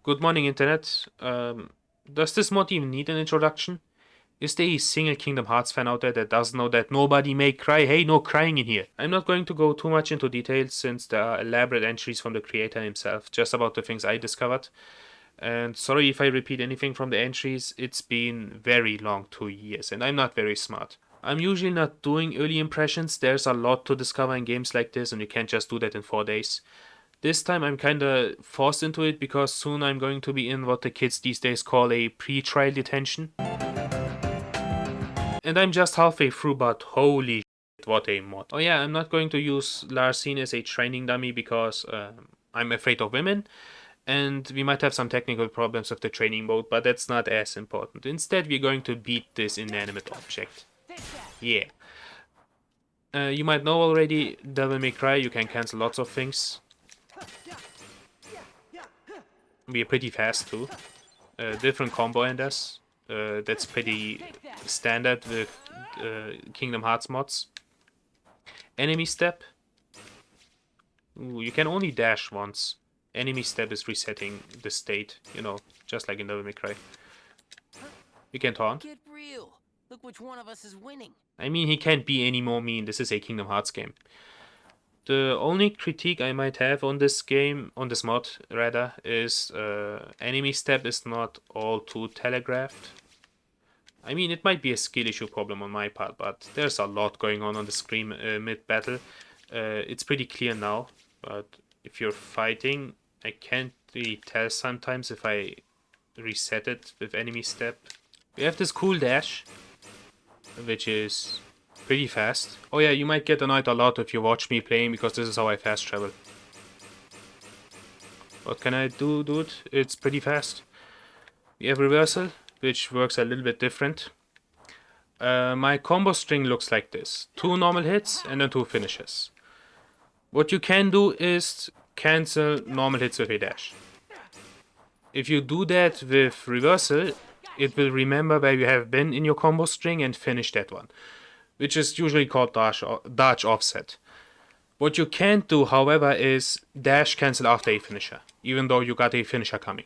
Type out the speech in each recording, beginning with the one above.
Good morning, Internet. Does this mod even need an introduction? Is there a single Kingdom Hearts fan out there that doesn't know that nobody may cry? Hey, no crying in here. I'm not going to go too much into details since there are elaborate entries from the creator himself just about the things I discovered. And sorry if I repeat anything from the entries, it's been very long 2 years and I'm not very smart. I'm usually not doing early impressions, there's a lot to discover in games like this and you can't just do that in 4 days. This time I'm kinda forced into it because soon I'm going to be in what the kids these days call a pre-trial detention. And I'm just halfway through, but holy shit, what a mod. Oh yeah, I'm not going to use Larcene as a training dummy because I'm afraid of women, and we might have some technical problems with the training mode, but that's not as important. Instead, we're going to beat this inanimate object. Yeah. You might know already, Devil May Cry, you can cancel lots of things. We're pretty fast too. Different combo enders. That's pretty standard with Kingdom Hearts mods. Enemy step. Ooh, you can only dash once. Enemy step is resetting the state, just like in Devil May Cry. You can taunt. Get real. Look which one of us is winning. I mean, he can't be any more mean. This is a Kingdom Hearts game. The only critique I might have on this game, on this mod rather, is enemy step is not all too telegraphed. I mean, it might be a skill issue problem on my part, but there's a lot going on the screen mid-battle. It's pretty clear now, but if you're fighting, I can't really tell sometimes if I reset it with enemy step. We have this cool dash, which is pretty fast. Oh yeah, you might get annoyed a lot if you watch me playing, because this is how I fast travel. What can I do, dude? It's pretty fast. We have reversal, which works a little bit different. My combo string looks like this. 2 normal hits and then 2 finishes. What you can do is cancel normal hits with a dash. If you do that with reversal, it will remember where you have been in your combo string and finish that one, which is usually called dodge offset. What you can't do, however, is dash cancel after a finisher, even though you got a finisher coming.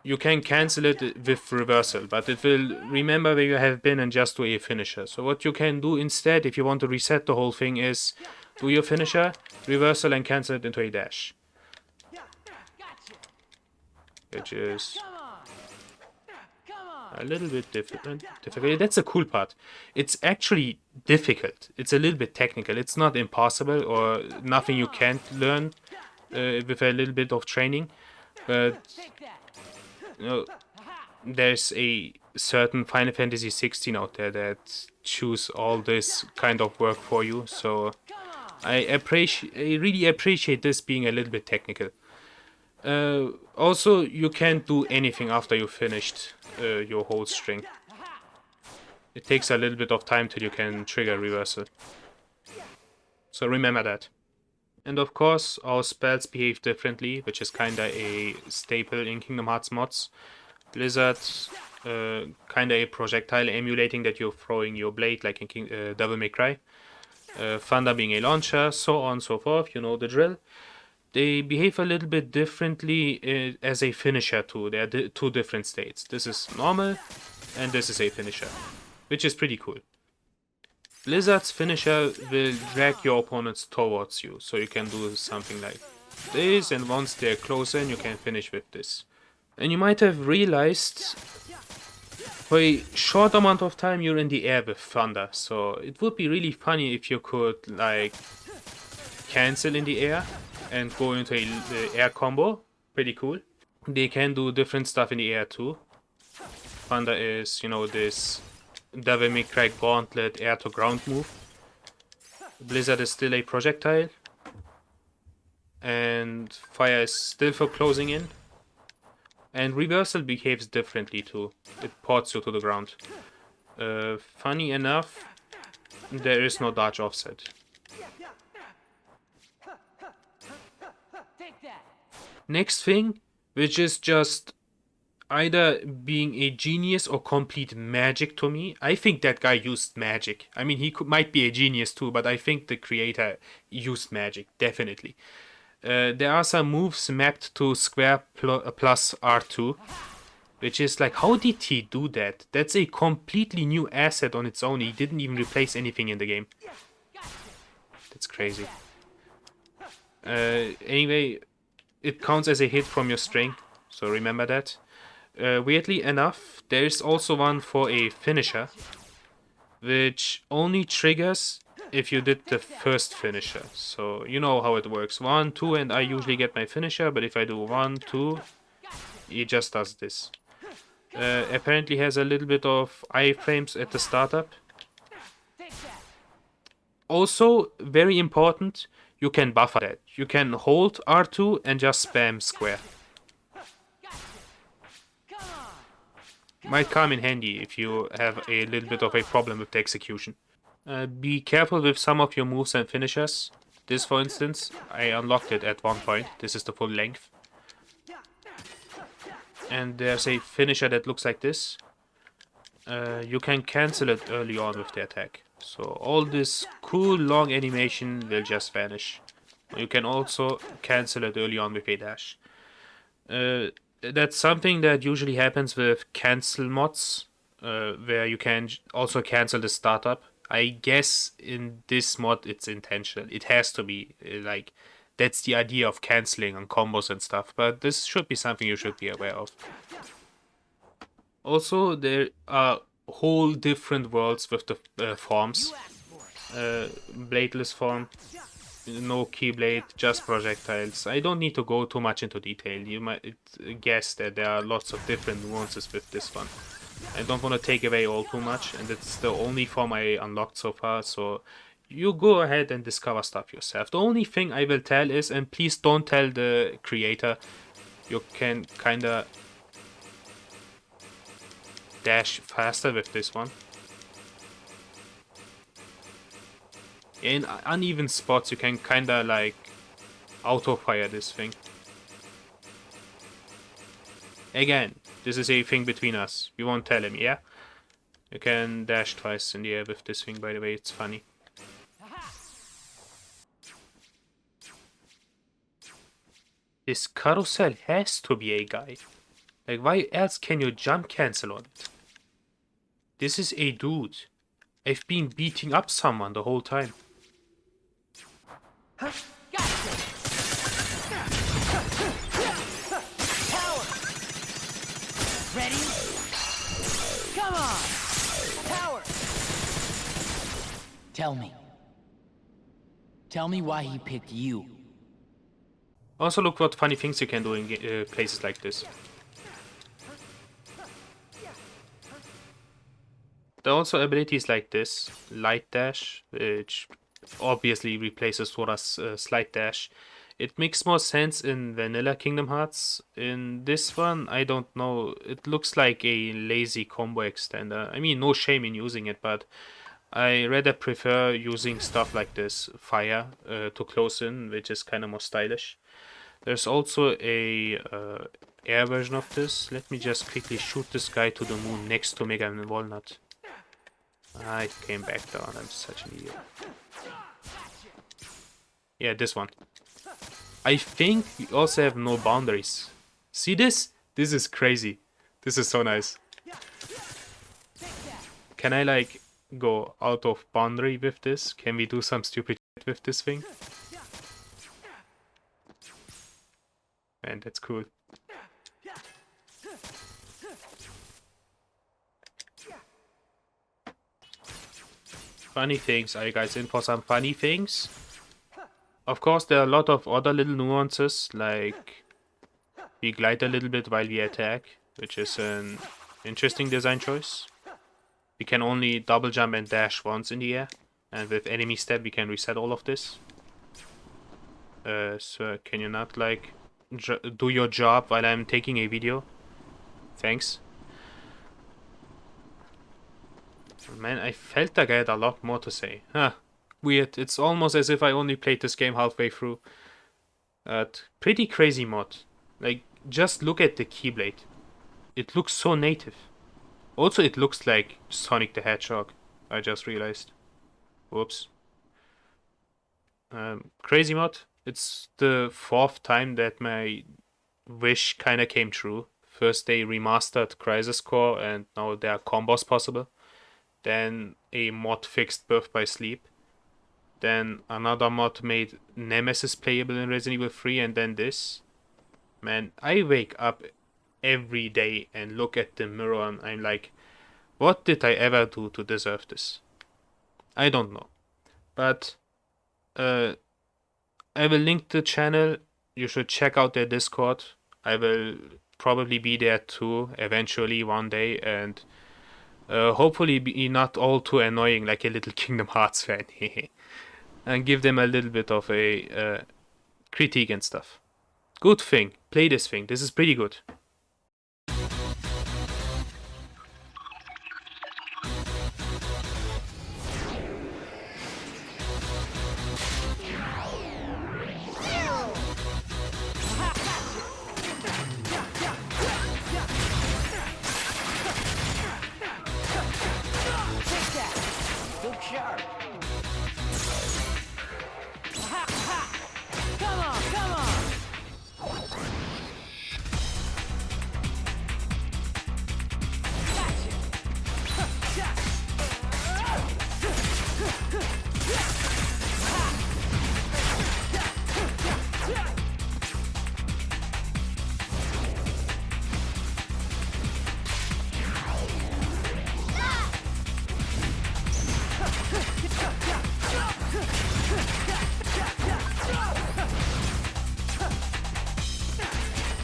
You can cancel it with reversal, but it will remember where you have been and just do a finisher. So what you can do instead, if you want to reset the whole thing, is do your finisher, reversal, and cancel it into a dash. Which is a little bit difficult. That's the cool part. It's actually difficult. It's a little bit technical. It's not impossible or nothing you can't learn with a little bit of training. But there's a certain Final Fantasy 16 out there that choose all this kind of work for you. So I really appreciate this being a little bit technical. Also, you can't do anything after you finished your whole string. It takes a little bit of time till you can trigger reversal. So remember that. And of course, our spells behave differently, which is kinda a staple in Kingdom Hearts mods. Blizzard, kinda a projectile emulating that you're throwing your blade like in Devil May Cry. Thunder being a launcher, so on and so forth, you know the drill. They behave a little bit differently as a finisher too. They are two different states. This is normal, and this is a finisher, which is pretty cool. Blizzard's finisher will drag your opponents towards you, so you can do something like this, and once they're closer, you can finish with this. And you might have realized, for a short amount of time you're in the air with Thunder, so it would be really funny if you could, like, cancel in the air and go into the air combo. Pretty cool. They can do different stuff in the air too. Thunder is, this Devil May Cry Gauntlet air to ground move. Blizzard is still a projectile. And fire is still for closing in. And reversal behaves differently too. It ports you to the ground. Funny enough, there is no dodge offset. Next thing, which is just either being a genius or complete magic to me. I think that guy used magic. I mean, he might be a genius too, but I think the creator used magic, definitely. there are some moves mapped to square plus R2, which is like, how did he do that? That's a completely new asset on its own. He didn't even replace anything in the game. That's crazy. Anyway, it counts as a hit from your string, so remember that. Weirdly enough, there's also one for a finisher, which only triggers if you did the first finisher. So you know how it works. 1, 2, and I usually get my finisher, but if I do 1, 2, it just does this. Apparently has a little bit of iframes at the startup. Also, very important, you can buffer that. You can hold R2 and just spam square. Might come in handy if you have a little bit of a problem with the execution. Be careful with some of your moves and finishers. This, for instance, I unlocked it at one point. This is the full length. And there's a finisher that looks like this. You can cancel it early on with the attack. So all this cool long animation will just vanish. You can also cancel it early on with a dash. That's something that usually happens with cancel mods, where you can also cancel the startup. I guess in this mod it's intentional. It has to be, like, that's the idea of canceling on combos and stuff, but this should be something you should be aware of. Also, there are whole different worlds with the forms. Bladeless form, no keyblade, just projectiles. I don't need to go too much into detail. You might guess that there are lots of different nuances with this one. I don't want to take away all too much, and it's the only form I unlocked so far, so you go ahead and discover stuff yourself. The only thing I will tell is, and please don't tell the creator, you can kinda dash faster with this one. In uneven spots you can kinda like auto-fire this thing. Again, this is a thing between us. We won't tell him, yeah? You can dash twice in the air with this thing, by the way, it's funny. This carousel has to be a guy. Like, why else can you jump cancel on it? This is a dude. I've been beating up someone the whole time. Ready? Come on! Power! Tell me. Tell me why he picked you. Also, look what funny things you can do in places like this. There are also abilities like this, Light Dash, which obviously replaces Sora's Slide Dash. It makes more sense in vanilla Kingdom Hearts. In this one, I don't know, it looks like a lazy combo extender. I mean, no shame in using it, but I rather prefer using stuff like this, Fire, to close in, which is kind of more stylish. There's also a air version of this. Let me just quickly shoot this guy to the moon next to Mega Man Walnut. I came back down, I'm such an idiot. Yeah, this one. I think we also have no boundaries. See this? This is crazy. This is so nice. Can I like go out of boundary with this? Can we do some stupid shit with this thing? Man, that's cool. Funny things. Are you guys in for some funny things? Of course, there are a lot of other little nuances, like we glide a little bit while we attack, which is an interesting design choice. We can only double jump and dash once in the air, and with enemy step we can reset all of this. So can you not like do your job while I'm taking a video? Thanks. Man, I felt like I had a lot more to say. Huh. Weird. It's almost as if I only played this game halfway through. Pretty crazy mod. Like, just look at the Keyblade. It looks so native. Also, it looks like Sonic the Hedgehog. I just realized. Whoops. Crazy mod. It's the fourth time that my wish kind of came true. First, they remastered Crisis Core, and now there are combos possible. Then a mod fixed Birth by Sleep. Then another mod made Nemesis playable in Resident Evil 3, and then this. Man, I wake up every day and look at the mirror and I'm like, what did I ever do to deserve this? I don't know. But I will link the channel. You should check out their Discord. I will probably be there too eventually one day, and hopefully be not all too annoying like a little Kingdom Hearts fan. And give them a little bit of a critique and stuff. Good thing. Play this thing. This is pretty good. Look sharp. Come on, come on.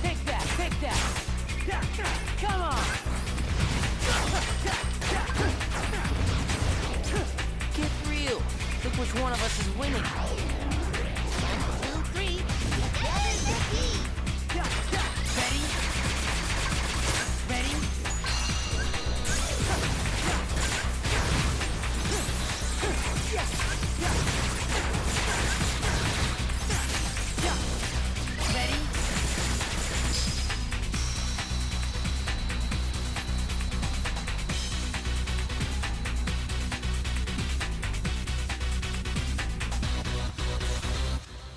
Take that, take that. Come on. Get real. Look which one of us is winning.